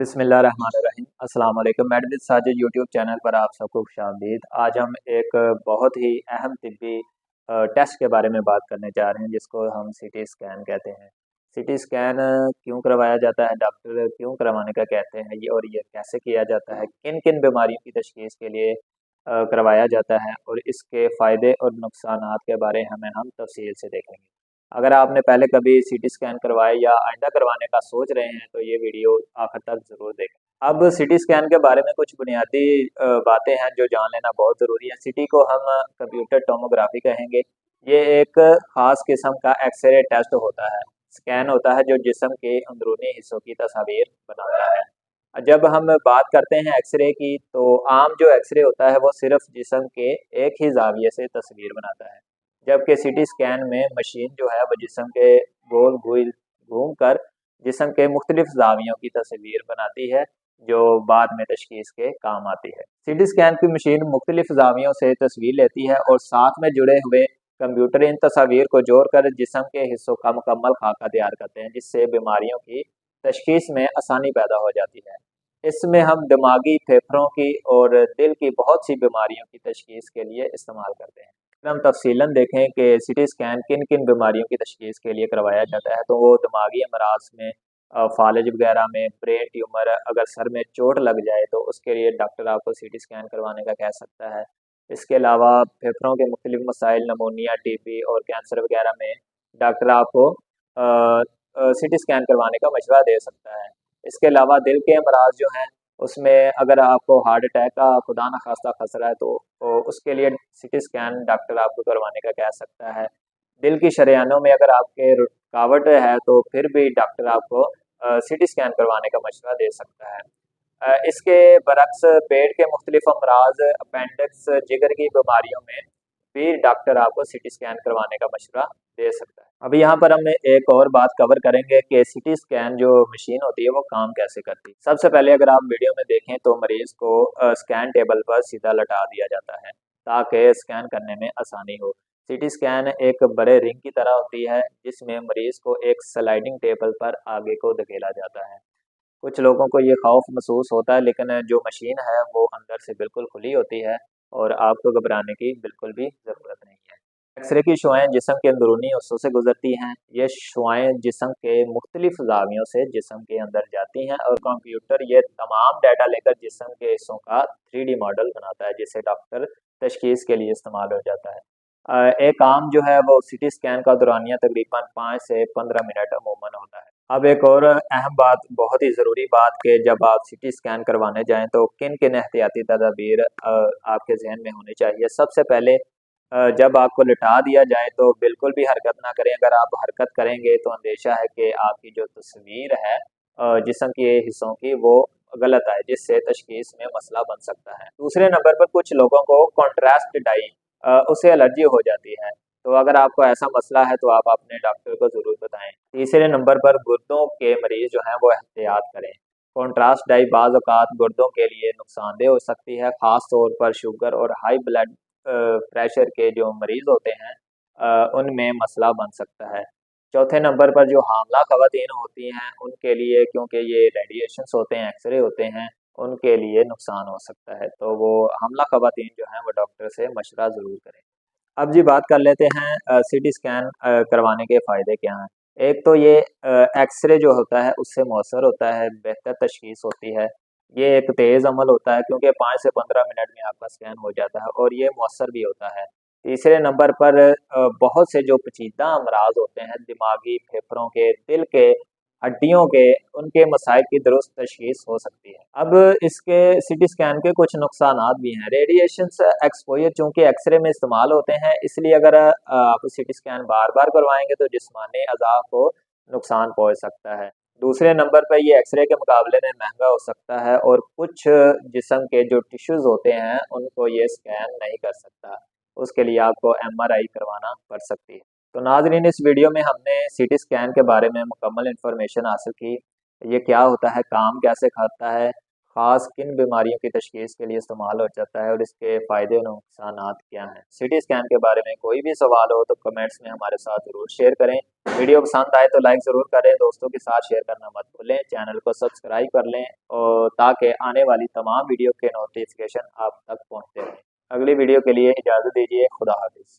बिस्मिल्लाहिर्रहमानिर्रहीम। अस्सलाम वालेकुम। मेडिसिन साजिद यूट्यूब चैनल पर आप सबको खुशामदीद। आज हम एक बहुत ही अहम तिब्बी टेस्ट के बारे में बात करने जा रहे हैं, जिसको हम सीटी स्कैन कहते हैं। सीटी स्कैन क्यों करवाया जाता है, डॉक्टर क्यों करवाने का कहते हैं ये, और ये कैसे किया जाता है, किन किन बीमारियों की तशख़ीस के लिए करवाया जाता है, और इसके फ़ायदे और नुकसानात के बारे में हम तफसील से देखेंगे। अगर आपने पहले कभी सीटी स्कैन करवाया या आइंदा करवाने का सोच रहे हैं तो ये वीडियो आखिर तक ज़रूर देखें। अब सीटी स्कैन के बारे में कुछ बुनियादी बातें हैं जो जान लेना बहुत ज़रूरी है। सीटी को हम कंप्यूटर टोमोग्राफी कहेंगे। ये एक ख़ास किस्म का एक्सरे टेस्ट होता है, स्कैन होता है जो जिस्म के अंदरूनी हिस्सों की तस्वीर बनाता है। जब हम बात करते हैं एक्सरे की, तो आम जो एक्सरे होता है वो सिर्फ जिस्म के एक ही ज़ाविये से तस्वीर बनाता है, जबकि सीटी स्कैन में मशीन जो है वो जिस्म के गोल घूम कर जिस्म के मुख्तलिफ ज़ावियों की तस्वीर बनाती है, जो बाद में तशख़ीस के काम आती है। सीटी स्कैन की मशीन मुख्तलिफ ज़ावियों से तस्वीर लेती है और साथ में जुड़े हुए कंप्यूटर इन तस्वीर को जोड़कर जिस्म के हिस्सों का मुकम्मल खाका तैयार करते हैं, जिससे बीमारियों की तशख़ीस में आसानी पैदा हो जाती है। इसमें हम दिमागी, फेफड़ों की और दिल की बहुत सी बीमारियों की तशख़ीस के लिए इस्तेमाल करते हैं। अगर हम तफ़सीलन देखें कि सीटी स्कैन किन किन बीमारियों की तशख़ीस के लिए करवाया जाता है, तो वो दिमागी अमराज में फालज वगैरह में, ब्रेन ट्यूमर, अगर सर में चोट लग जाए तो उसके लिए डॉक्टर आपको सीटी स्कैन करवाने का कह सकता है। इसके अलावा फेफड़ों के मुख्तलिफ मसाइल, नमोनिया, टीबी और कैंसर वगैरह में डॉक्टर आपको सीटी स्कैन करवाने का मशवरा दे सकता है। इसके अलावा दिल के अमराज जो हैं, उसमें अगर आपको हार्ट अटैक का खुदा न खास्ता खतरा है तो उसके लिए सीटी स्कैन डॉक्टर आपको करवाने का कह सकता है। दिल की शरेयानों में अगर आपके रुकावट है तो फिर भी डॉक्टर आपको सीटी स्कैन करवाने का मशवरा दे सकता है। इसके बरक्स पेट के मुख्तलिफ अमराज, अपेंडिक्स, जिगर की बीमारियों में भी डॉक्टर आपको सीटी स्कैन करवाने का मशवरा दे सकता है। अभी यहाँ पर हम एक और बात कवर करेंगे कि सीटी स्कैन जो मशीन होती है वो काम कैसे करती है। सबसे पहले अगर आप वीडियो में देखें तो मरीज़ को स्कैन टेबल पर सीधा लटा दिया जाता है ताकि स्कैन करने में आसानी हो। सीटी स्कैन एक बड़े रिंग की तरह होती है, जिसमें मरीज़ को एक स्लाइडिंग टेबल पर आगे को धकेला जाता है। कुछ लोगों को ये खौफ महसूस होता है, लेकिन जो मशीन है वो अंदर से बिल्कुल खुली होती है और आपको घबराने की बिल्कुल भी ज़रूरत नहीं है। एक्सरे की शुआएँ जिस्म के अंदरूनी हिस्सों से गुजरती हैं। ये शुआएँ जिस्म के मुख्तलिफ ज़ावियों से जिस्म के अंदर जाती हैं और कंप्यूटर ये तमाम डाटा लेकर जिस्म के हिस्सों का 3D मॉडल बनाता है, जिसे डॉक्टर तशख़ीस के लिए इस्तेमाल हो जाता है। एक आम जो है वो सीटी स्कैन का दौरानिया तकरीबन 5 से 15 मिनट अमूमन होता है। अब एक और अहम बात, बहुत ही ज़रूरी बात, कि जब आप सीटी स्कैन करवाने जाएँ तो किन-किन एहतियाती तदाबीर आपके ज़हन में होनी चाहिए। सबसे पहले जब आपको लिटा दिया जाए तो बिल्कुल भी हरकत ना करें। अगर आप हरकत करेंगे तो अंदेशा है कि आपकी जो तस्वीर है जिस्म के हिस्सों की वो गलत आए, जिससे तशख़ीस में मसला बन सकता है। दूसरे नंबर पर कुछ लोगों को कॉन्ट्रास्ट डाई उससे एलर्जी हो जाती है, तो अगर आपको ऐसा मसला है तो आप अपने डॉक्टर को ज़रूर बताएँ। तीसरे नंबर पर गुर्दों के मरीज़ जो हैं वो एहतियात करें। कॉन्ट्रास्ट डाई बाज़ औक़ात गुर्दों के लिए नुकसानदेह हो सकती है, ख़ास तौर पर शुगर और हाई ब्लड प्रेशर के जो मरीज़ होते हैं उनमें मसला बन सकता है। चौथे नंबर पर जो हामला ख़वातीन होती हैं उनके लिए, क्योंकि ये रेडिएशंस होते हैं, एक्सरे होते हैं, उनके लिए नुकसान हो सकता है, तो वो हामला ख़वातीन जो हैं वो डॉक्टर से मशवरा ज़रूर करें। अब जी बात कर लेते हैं सीटी स्कैन करवाने के फ़ायदे क्या हैं। एक तो ये एक्सरे जो होता है उससे मौसर होता है, बेहतर तशख़ीस होती है। ये एक तेज़ अमल होता है क्योंकि 5 से 15 मिनट में आपका स्कैन हो जाता है और ये मौसर भी होता है। तीसरे नंबर पर बहुत से जो पेचीदा अमराज़ होते हैं, दिमागी, फेफड़ों के, दिल के, हड्डियों के, उनके मसाइल की दुरुस्त तशख़ीस हो सकती है। अब इसके सीटी स्कैन के कुछ नुकसानात भी हैं। रेडिएशन से एक्सपोज़र चूँकि एक्सरे में इस्तेमाल होते हैं, इसलिए अगर आप सीटी स्कैन बार-बार करवाएँगे तो जिस्मानी अज़ा को नुकसान पहुँच सकता है। दूसरे नंबर पे ये एक्सरे के मुकाबले में महँगा हो सकता है और कुछ जिस्म के जो टिश्यूज़ होते हैं, उनको ये स्कैन नहीं कर सकता। उसके लिए आपको एमआरआई करवाना पड़ सकती है। तो नाज़रीन, इस वीडियो में हमने सीटी स्कैन के बारे में मुकम्मल इन्फॉर्मेशन हासिल की। ये क्या होता है, काम कैसे करता है, ख़ास किन बीमारियों की तशख़ीस के लिए इस्तेमाल हो जाता है और इसके फ़ायदे और नुकसानात क्या हैं। सिटी स्कैन के बारे में कोई भी सवाल हो तो कमेंट्स में हमारे साथ ज़रूर शेयर करें। वीडियो पसंद आए तो लाइक ज़रूर करें, दोस्तों के साथ शेयर करना मत भूलें, चैनल को सब्सक्राइब कर लें और ताकि आने वाली तमाम वीडियो के नोटिफिकेशन आप तक पहुँचते रहें। अगली वीडियो के लिए इजाज़त दीजिए। खुदा हाफिज़।